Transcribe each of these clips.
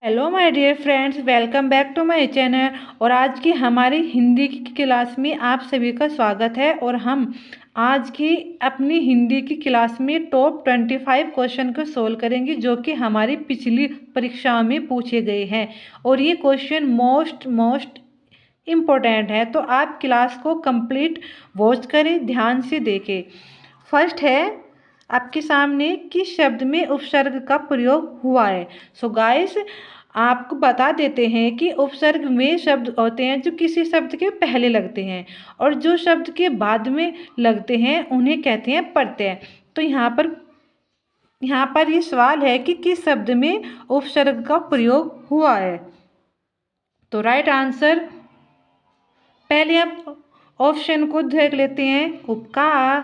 Hello my dear friends, welcome back to my channel. और आज की हमारी हिंदी की क्लास में आप सभी का स्वागत है। और हम आज की अपनी हिंदी की क्लास में टॉप 25 क्वेश्चन को सोल्व करेंगे, जो कि हमारी पिछली परीक्षाओं में पूछे गए हैं। और ये क्वेश्चन मोस्ट इम्पोर्टेंट है, तो आप क्लास को कंप्लीट वॉच करें, ध्यान से देखें। फर्स्ट है आपके सामने, किस शब्द में उपसर्ग का प्रयोग हुआ है। सो गाइस, आपको बता देते हैं कि उपसर्ग वे शब्द होते हैं जो किसी शब्द के पहले लगते हैं, और जो शब्द के बाद में लगते हैं उन्हें कहते हैं प्रत्यय। तो यहाँ पर ये सवाल है कि किस शब्द में उपसर्ग का प्रयोग हुआ है। तो राइट आंसर, पहले आप ऑप्शन को देख लेते हैं। उपकार,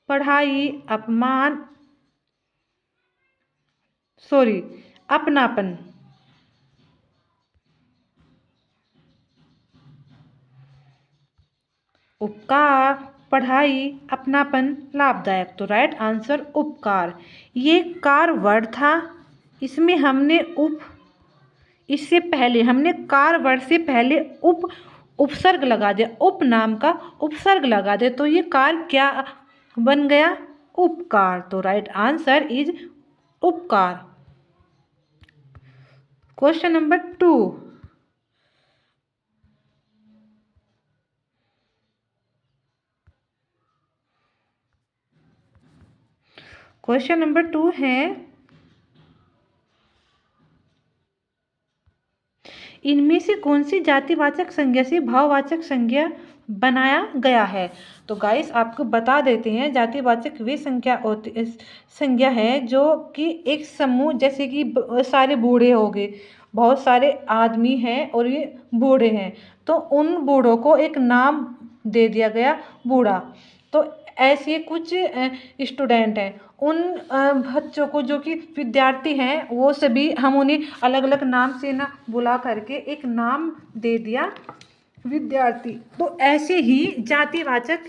पढ़ाई, अपमान, अपनापन। उपकार, पढ़ाई, अपनापन, लाभदायक। तो राइट आंसर उपकार। ये कार वर्ड था, इसमें हमने इससे पहले हमने कार वर्ड से पहले उपसर्ग लगा दिया, उप नाम का उपसर्ग लगा दिया, तो ये कार क्या बन गया? उपकार। तो राइट आंसर इज उपकार। Question number 2। क्वेश्चन नंबर 2 है, इनमें से कौन सी जातिवाचक संज्ञा से भाववाचक संज्ञा बनाया गया है। तो गाइस, आपको बता देते हैं, जातिवाचक वे संज्ञा है जो कि एक समूह, जैसे कि सारे बूढ़े हो गए, बहुत सारे आदमी हैं और ये बूढ़े हैं, तो उन बूढ़ों को एक नाम दे दिया गया बूढ़ा। तो ऐसे कुछ स्टूडेंट हैं, उन बच्चों को जो कि विद्यार्थी हैं, वो सभी हम उन्हें अलग अलग नाम से ना बुला करके एक नाम दे दिया विद्यार्थी। तो ऐसे ही जातिवाचक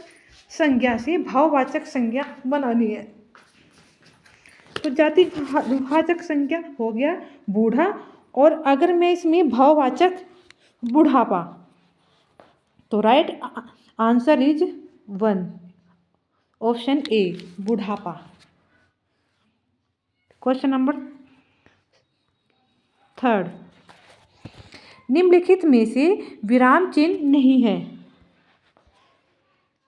संज्ञा से भाववाचक संज्ञा बनानी है। तो जातिवाचक संज्ञा हो गया बूढ़ा, और अगर मैं इसमें भाववाचक बुढ़ापा, तो right answer is 1, option A, बुढ़ापा। क्वेश्चन नंबर 3, निम्नलिखित में से विराम चिन्ह नहीं है।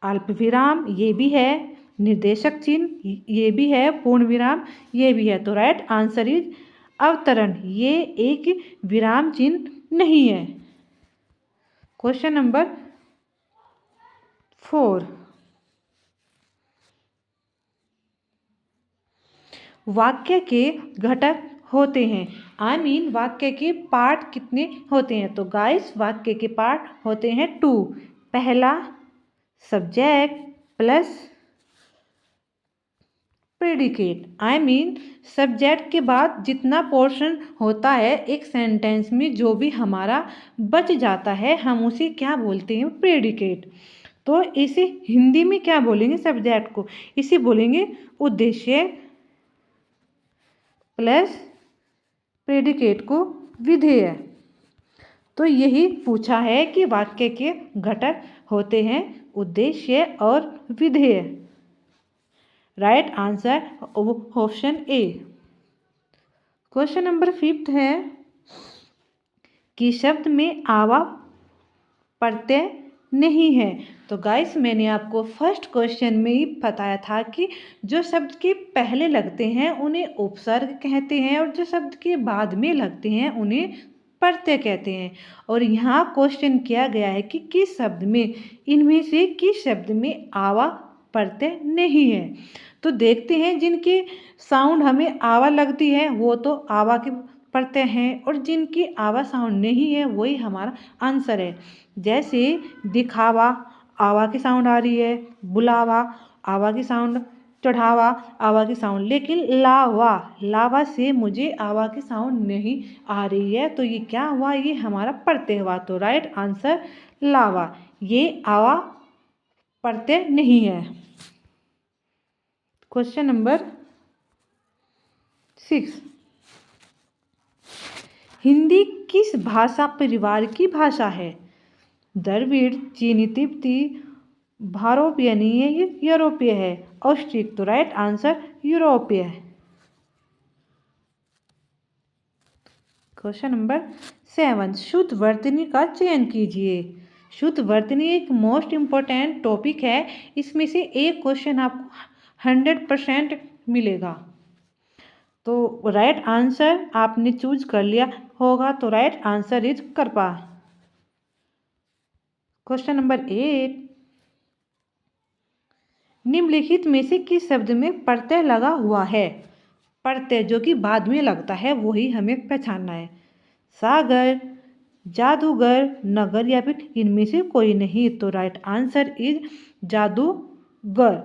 अल्प विराम ये भी है, निर्देशक चिन्ह ये भी है, पूर्ण विराम ये भी है। तो राइट आंसर इज अवतरण, ये एक विराम चिन्ह नहीं है। क्वेश्चन नंबर 4, वाक्य के घटक होते हैं, वाक्य के पार्ट कितने होते हैं। तो गाइस, वाक्य के पार्ट होते हैं 2। पहला सब्जेक्ट प्लस प्रेडिकेट, सब्जेक्ट के बाद जितना पोर्शन होता है एक सेंटेंस में, जो भी हमारा बच जाता है, हम उसे क्या बोलते हैं? प्रेडिकेट। तो इसे हिंदी में क्या बोलेंगे? सब्जेक्ट को इसे बोलेंगे उद्देश्य प्लस प्रेडिकेट को विधेय। तो यही पूछा है कि वाक्य के घटक होते हैं उद्देश्य और विधेय। Right answer option A. Question number 5 है कि शब्द में आवा प्रत्यय नहीं है। तो गाइस, मैंने आपको फर्स्ट क्वेश्चन में ही बताया था कि जो शब्द के पहले लगते हैं उन्हें उपसर्ग कहते हैं, और जो शब्द के बाद में लगते हैं उन्हें प्रत्यय कहते हैं। और यहाँ क्वेश्चन किया गया है कि किस शब्द में, इनमें से किस शब्द में आवा प्रत्यय नहीं है। तो देखते हैं, जिनकी साउंड हमें आवा लगती है वो तो आवा के प्रत्यय हैं, और जिनकी आवा साउंड नहीं है वही हमारा आंसर है। जैसे दिखावा, आवा की साउंड आ रही है, बुलावा, आवा की साउंड, चढ़ावा, आवा की साउंड, लेकिन लावा से मुझे आवा की साउंड नहीं आ रही है, तो ये क्या हुआ? ये हमारा प्रत्यय हुआ। तो राइट आंसर लावा, ये आवा प्रत्यय नहीं है। क्वेश्चन नंबर 6, हिंदी किस भाषा परिवार की भाषा है? द्रविड़, चीनी तिब्बती, भारोपियनीय, यूरोपीय है। ऑस्ट्रिक। तो राइट आंसर यूरोपीय है। क्वेश्चन नंबर 7, शुद्ध वर्तनी का चयन कीजिए। शुद्ध वर्तनी एक मोस्ट इम्पोर्टेंट टॉपिक है। इसमें से एक क्वेश्चन आपको 100% मिलेगा। तो राइट आंसर आपने चूज कर लिया होगा। तो राइट आंसर इज करपा। क्वेश्चन नंबर 8, निम्नलिखित में से किस शब्द में प्रत्यय लगा हुआ है? प्रत्यय जो कि बाद में लगता है वही हमें पहचानना है। सागर, जादूगर, नगर या फिर इनमें से कोई नहीं। तो राइट आंसर इज जादूगर।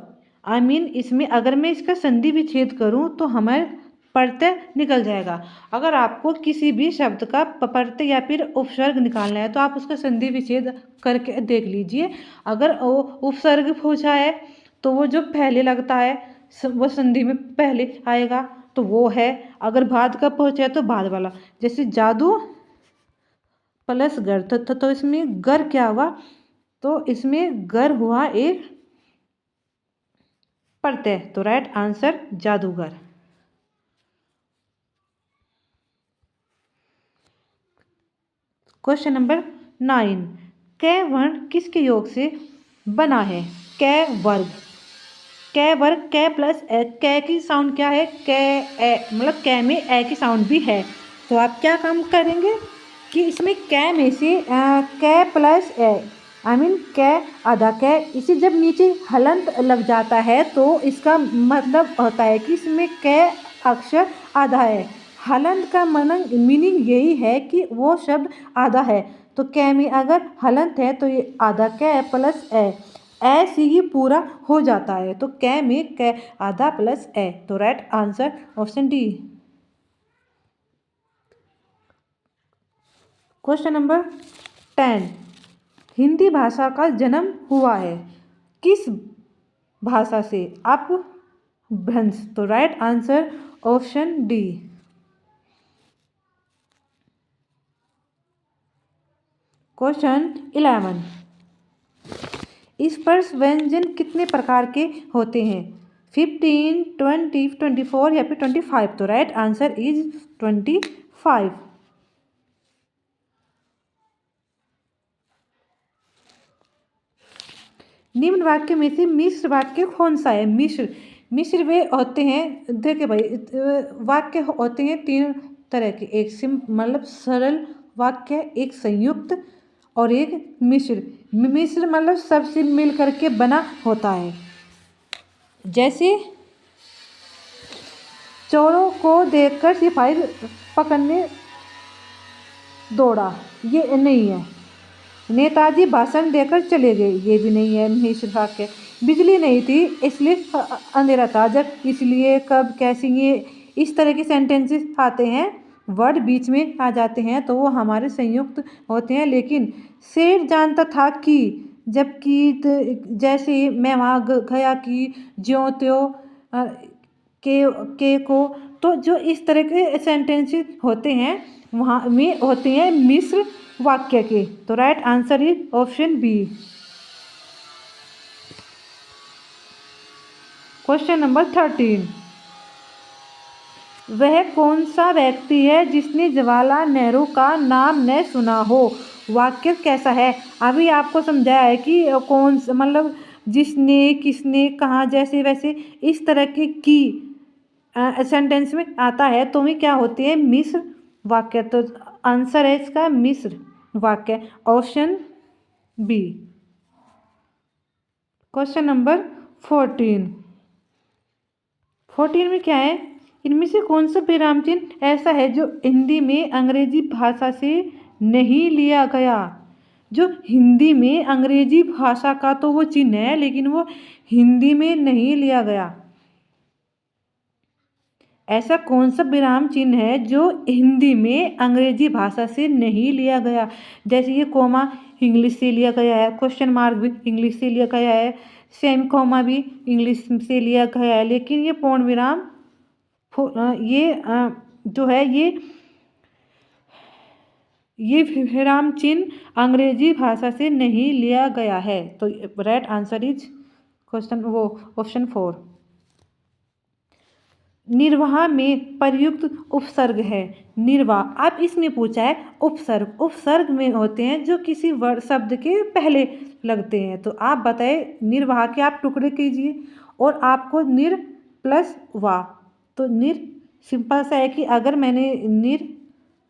इसमें अगर मैं इसका संधि विच्छेद करूं तो हमारे प्रत्यय निकल जाएगा। अगर आपको किसी भी शब्द का प्रत्यय या फिर उपसर्ग निकालना है तो आप उसका संधि विच्छेद करके देख लीजिए। अगर वो उपसर्ग पूछा है तो वो जो पहले लगता है वो संधि में पहले आएगा, तो वो है। अगर बाद का पूछा है तो बाद वाला। जैसे जादू प्लस गर, तो इसमें गर क्या हुआ? तो इसमें गर हुआ एक प्रत्यय। तो राइट आंसर जादूगर। क्वेश्चन नंबर 9, कै वर्ण किसके योग से बना है? कै वर्ग। कै वर्ग, कै प्लस ए। कै की साउंड क्या है? कै ए, मतलब कै में ए की साउंड भी है। तो आप क्या काम करेंगे कि इसमें कै में से कै प्लस ए, कै आधा कै, इसे जब नीचे हलंत लग जाता है तो इसका मतलब होता है कि इसमें कै अक्षर आधा है। हलंत का मीनिंग यही है कि वो शब्द आधा है। तो कै में अगर हलंत है तो ये आधा कै प्लस ए, ऐसे ही पूरा हो जाता है। तो कै में कै आधा प्लस ए। तो right answer option D. Question number 10, Hindi भाषा का जन्म हुआ है किस भाषा से? अपभ्रंश। तो right answer option D. Question 11, स्पर्श व्यंजन कितने प्रकार के होते हैं? 15, 20, 24 या फिर 25। तो राइट आंसर इज 25। निम्न वाक्य में से मिश्र वाक्य कौन सा है? मिश्र वे होते हैं, देखिए भाई वाक्य होते हैं 3 तरह के। एक मतलब सरल वाक्य, एक संयुक्त और एक मिश्र। मिश्र मतलब सबसे मिल करके बना होता है। जैसे चोरों को देखकर सिपाही पकड़ने दौड़ा, ये नहीं है। नेताजी भाषण देकर चले गए, ये भी नहीं है मिश्र वाक्य। बिजली नहीं थी इसलिए अंधेरा था, जब, इसलिए, कब, कैसे, ये इस तरह के सेंटेंसेस आते हैं, वर्ड बीच में आ जाते हैं तो वो हमारे संयुक्त होते हैं। लेकिन शेर जानता था कि, जबकि, जैसे, मैं वहाँ गया कि, ज्यों त्यों, के को, तो जो इस तरह के सेंटेंसेस होते हैं वहाँ में होते हैं मिश्र वाक्य के। तो right answer is option B. Question number 13, वह कौन सा व्यक्ति है जिसने जवाहरलाल नेहरू का नाम न सुना हो? वाक्य कैसा है? अभी आपको समझाया है कि कौन, मतलब जिसने, किसने, कहाँ, जैसे, वैसे, इस तरह के की सेंटेंस में आता है तो वे क्या होते हैं? मिश्र वाक्य। तो आंसर है इसका मिश्र वाक्य, ऑप्शन बी। क्वेश्चन नंबर 14 में क्या है? इनमें से कौन सा विराम चिन्ह ऐसा है जो हिंदी में अंग्रेजी भाषा से नहीं लिया गया? जो हिंदी में अंग्रेजी भाषा का तो वो चिन्ह है लेकिन वो हिंदी में नहीं लिया गया। ऐसा कौन सा विराम चिन्ह है जो हिंदी में अंग्रेजी भाषा से नहीं लिया गया? जैसे ये कोमा इंग्लिश से लिया गया है, क्वेश्चन मार्क भी इंग्लिश से लिया गया है, सेमी कोमा भी इंग्लिश से लिया गया है, लेकिन ये पूर्ण विराम, ये जो है ये ये विराम चिन्ह अंग्रेजी भाषा से नहीं लिया गया है। तो राइट आंसर इज क्वेश्चन वो ऑप्शन 4। निर्वाह में प्रयुक्त उपसर्ग है। निर्वाह, अब इसमें पूछा है उपसर्ग। उपसर्ग में होते हैं जो किसी शब्द के पहले लगते हैं। तो आप बताएं निर्वाह के आप टुकड़े कीजिए और आपको निर प्लस वाह। तो निर सिंपल सा है कि अगर मैंने निर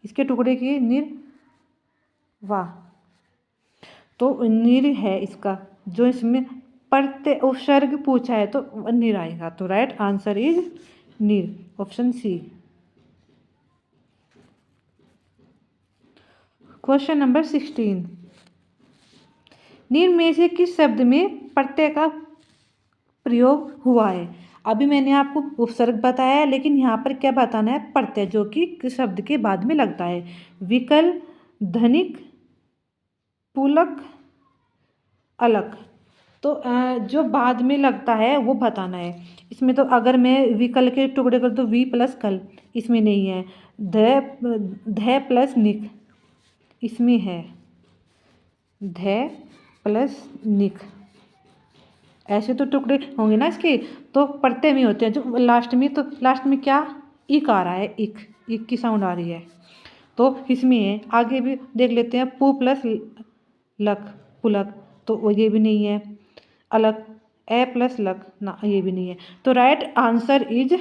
इसके टुकड़े किए निर वाह, तो निर है इसका जो इसमें प्रत्यय उपसर्ग पूछा है तो निर आएगा। तो राइट आंसर इज निर, ऑप्शन सी। Question number 16। निम्न में से किस शब्द में प्रत्यय का प्रयोग हुआ है? अभी मैंने आपको उपसर्ग बताया है, लेकिन यहाँ पर क्या बताना है? प्रत्यय, जो कि शब्द के बाद में लगता है। विकल, धनिक, पुलक, अलग। तो जो बाद में लगता है वो बताना है। इसमें तो अगर मैं विकल के टुकड़े कर तो वी प्लस कल, इसमें नहीं है। ध प्लस निक, इसमें है ध प्लस निक। ऐसे तो टुकड़े होंगे ना इसके, तो प्रत्यय में होते हैं जो लास्ट में। तो लास्ट में क्या इक आ रहा है, इक की साउंड आ रही है, तो इसमें है। आगे भी देख लेते हैं, पू प्लस लक, पुलक, तो वो ये भी नहीं है। अलग, ए प्लस लक ना, ये भी नहीं है। तो right answer is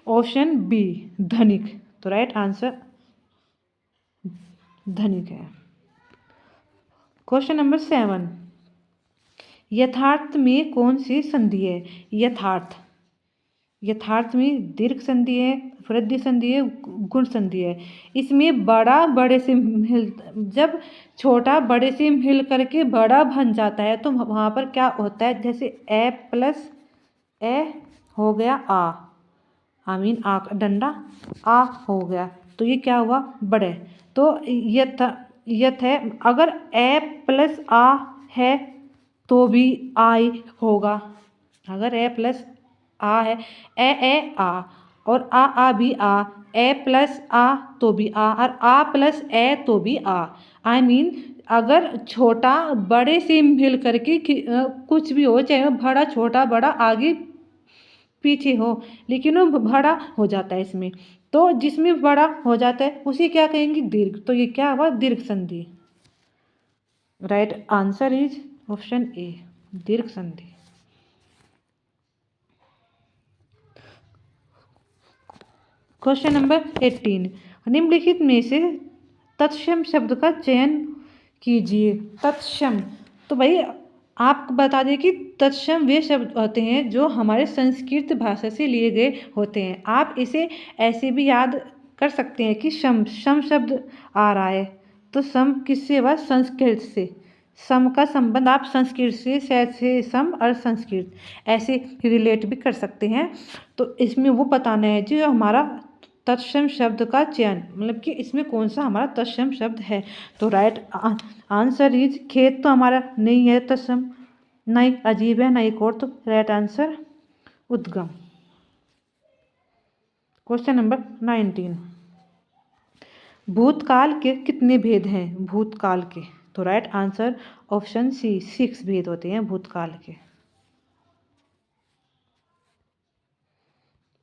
option B, धनिक। तो राइट आंसर धनिक है। Question number 7। यथार्थ में कौन सी संधि है? यथार्थ, यथार्थ में दीर्घ संधि है, वृद्धि संधि है, गुण संधि है। इसमें बड़ा बड़े से मिल, जब छोटा बड़े से मिल करके बड़ा बन जाता है तो वहाँ पर क्या होता है? जैसे ए प्लस ए हो गया आ मीन आ का डंडा आ हो गया, तो ये क्या हुआ? बड़े। तो यथ है, अगर ए प्लस आ है तो भी आई होगा। अगर ए प्लस आ है, ए आ, और आ भी आ, ए प्लस आ तो भी आ, और आ प्लस ए तो भी आ। आई मीन अगर छोटा बड़े से मिल करके कुछ भी हो, चाहे बड़ा छोटा बड़ा आगे पीछे हो, लेकिन वो बड़ा हो जाता है इसमें। तो जिसमें बड़ा हो जाता है उसे क्या कहेंगे? दीर्घ। तो ये क्या हुआ? दीर्घ संधि। Right answer is option A, दीर्घ संधि। Question number 18। निम्नलिखित में से तत्सम शब्द का चयन कीजिए। तत्सम, तो भाई आप बता दें कि तत्सम वे शब्द होते हैं जो हमारे संस्कृत भाषा से लिए गए होते हैं। आप इसे ऐसे भी याद कर सकते हैं कि सम शब्द आ रहा है, तो सम किससे हुआ? संस्कृत से। सम का संबंध आप संस्कृत से सम और संस्कृत ऐसे रिलेट भी कर सकते हैं। तो इसमें वो बताना है जो हमारा तत्सम शब्द का चयन, मतलब कि इसमें कौन सा हमारा तत्सम शब्द है। तो राइट आंसर इज, खेत तो हमारा नहीं है तत्सम, ना ही अजीब है ना ही कोट। तो राइट आंसर उद्गम। Question number 19। भूतकाल के कितने भेद हैं? भूतकाल के, तो राइट आंसर ऑप्शन सी, 6 भेद होते हैं भूतकाल के।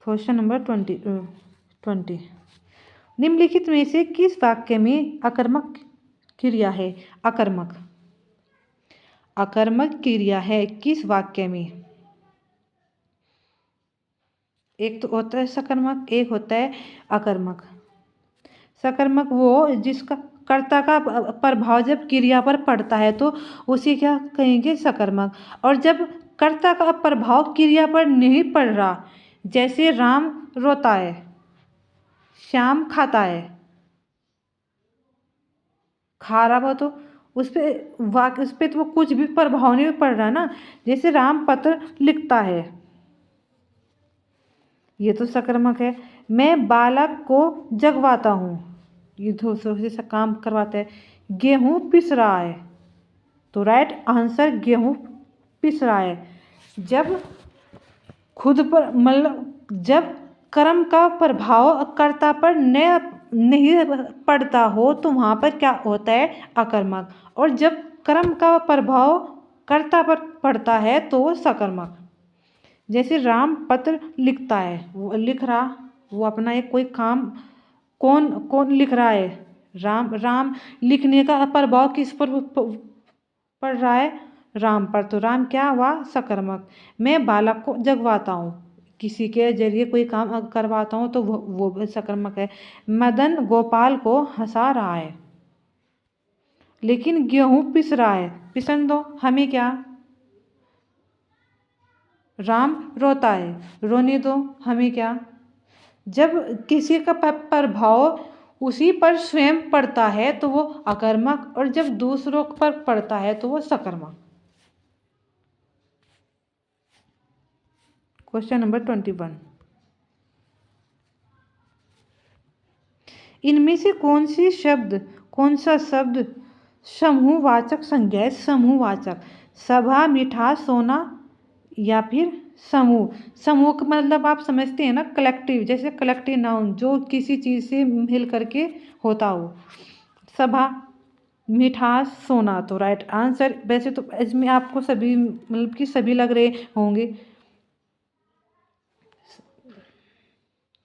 Question number 20। निम्नलिखित में से किस वाक्य में अकर्मक क्रिया है? अकर्मक, अकर्मक क्रिया है किस वाक्य में? एक तो होता है सकर्मक, एक होता है अकर्मक। सकर्मक वो जिसका कर्ता का प्रभाव जब क्रिया पर पड़ता है तो उसे क्या कहेंगे? सकर्मक। और जब कर्ता का प्रभाव क्रिया पर नहीं पड़ रहा, जैसे राम रोता है, श्याम खाता है, खा रहा, वो तो उस पर तो वो कुछ भी प्रभाव नहीं पड़ रहा ना। जैसे राम पत्र लिखता है, ये तो सकर्मक है। मैं बालक को जगवाता हूँ, ये दूसरों से काम करवाता है। गेहूँ पिस रहा है, तो राइट आंसर गेहूँ पिस रहा है। जब खुद पर मतलब जब कर्म का प्रभाव कर्ता पर न नहीं पड़ता हो तो वहाँ पर क्या होता है, अकर्मक। और जब कर्म का प्रभाव कर्ता पर पड़ता है तो वो सकर्मक। जैसे राम पत्र लिखता है, वो लिख रहा, वो अपना एक कोई काम, कौन कौन लिख रहा है, राम। राम लिखने का प्रभाव किस पर पड़ रहा है, राम पर, तो राम क्या हुआ, सकर्मक। मैं बालक को जगवाता हूँ, किसी के जरिए कोई काम करवाता हूँ तो वो सकर्मक है। मदन गोपाल को हंसा रहा है, लेकिन गेहूं पिस रहा है, पिसन दो, हमें क्या, राम रोता है, रोने दो, हमें क्या। जब किसी का प्रभाव उसी पर स्वयं पड़ता है तो वो अकर्मक, और जब दूसरों पर पड़ता है तो वो सकर्मक। क्वेश्चन नंबर 21, इनमें से कौन सा शब्द समूहवाचक संज्ञा है, समूहवाचक। सभा, मिठास, सोना या फिर समूह। समूह का मतलब आप समझते हैं ना, कलेक्टिव, जैसे कलेक्टिव नाउन, जो किसी चीज़ से मिल करके होता हो। सभा, मिठास, सोना, तो राइट आंसर। वैसे तो इसमें आपको सभी मतलब कि सभी लग रहे होंगे,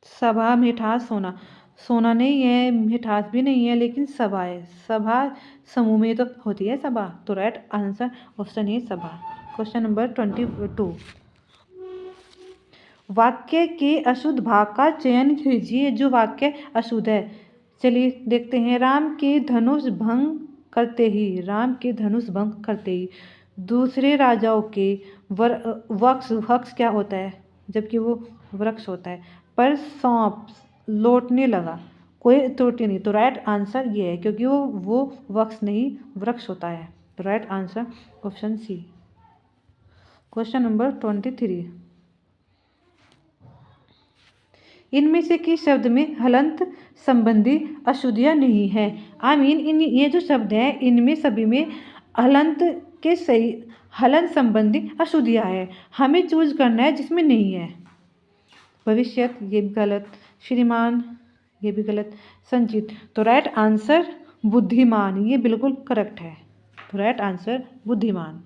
सभा, मिठास, सोना। सोना नहीं है, मिठास भी नहीं है, लेकिन सभा है। सभा समूह में तो होती है सभा, तो राइट आंसर ऑप्शन है सभा। क्वेश्चन नंबर 22, वाक्य के अशुद्ध भाग का चयन कीजिए जो वाक्य अशुद्ध है। चलिए देखते हैं। राम के धनुष भंग करते ही दूसरे राजाओं के वक्ष क्या होता है, जबकि वो वृक्ष होता है, पर सौंप लौटने लगा, कोई त्रुटि नहीं, तो राइट आंसर ये है, क्योंकि वो वक्ष नहीं वृक्ष होता है, तो right answer option C. Question number 23, इनमें से किस शब्द में हलंत संबंधी अशुद्धियाँ नहीं है। आई मीन इन ये जो शब्द हैं इनमें सभी में हलंत के सही हलंत संबंधी अशुद्धियाँ है, हमें चूज करना है जिसमें नहीं है। भविष्यत, ये भी गलत। श्रीमान, ये भी गलत। संचित, तो राइट आंसर बुद्धिमान, ये बिल्कुल करेक्ट है, तो राइट आंसर बुद्धिमान।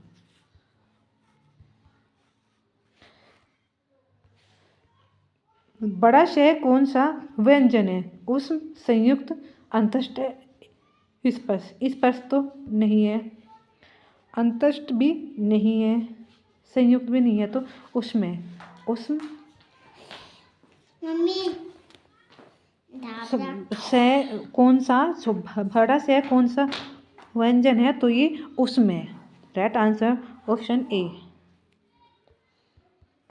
बड़ा शय कौन सा व्यंजन है, उष्म, संयुक्त, अंतस्थ, स्पर्श। स्पर्श तो नहीं है, अंतस्थ भी नहीं है, संयुक्त भी नहीं है, तो उष्म है। उष्म से कौन सा, बड़ा से कौन सा व्यंजन है, तो ये उष्म है, राइट आंसर ऑप्शन ए।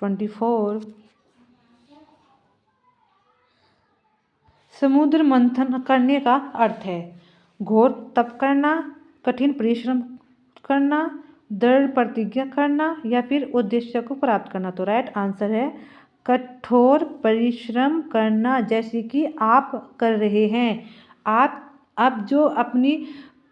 24, समुद्र मंथन करने का अर्थ है घोर तप करना, कठिन परिश्रम करना, दृढ़ प्रतिज्ञा करना, या फिर उद्देश्य को प्राप्त करना, तो राइट आंसर है कठोर परिश्रम करना, जैसे कि आप कर रहे हैं। आप जो अपनी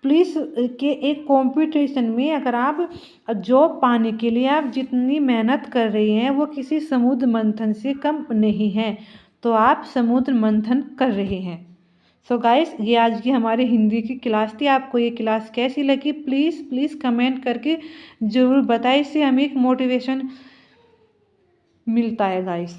पुलिस के एक कंपटीशन में अगर आप जॉब पाने के लिए आप जितनी मेहनत कर रहे हैं वो किसी समुद्र मंथन से कम नहीं है, तो आप समुद्र मंथन कर रहे हैं। सो गाइस, ये आज की हमारी हिंदी की क्लास थी। आपको ये क्लास कैसी लगी प्लीज़ कमेंट करके ज़रूर बताएं, इससे हमें एक मोटिवेशन मिलता है गाइस।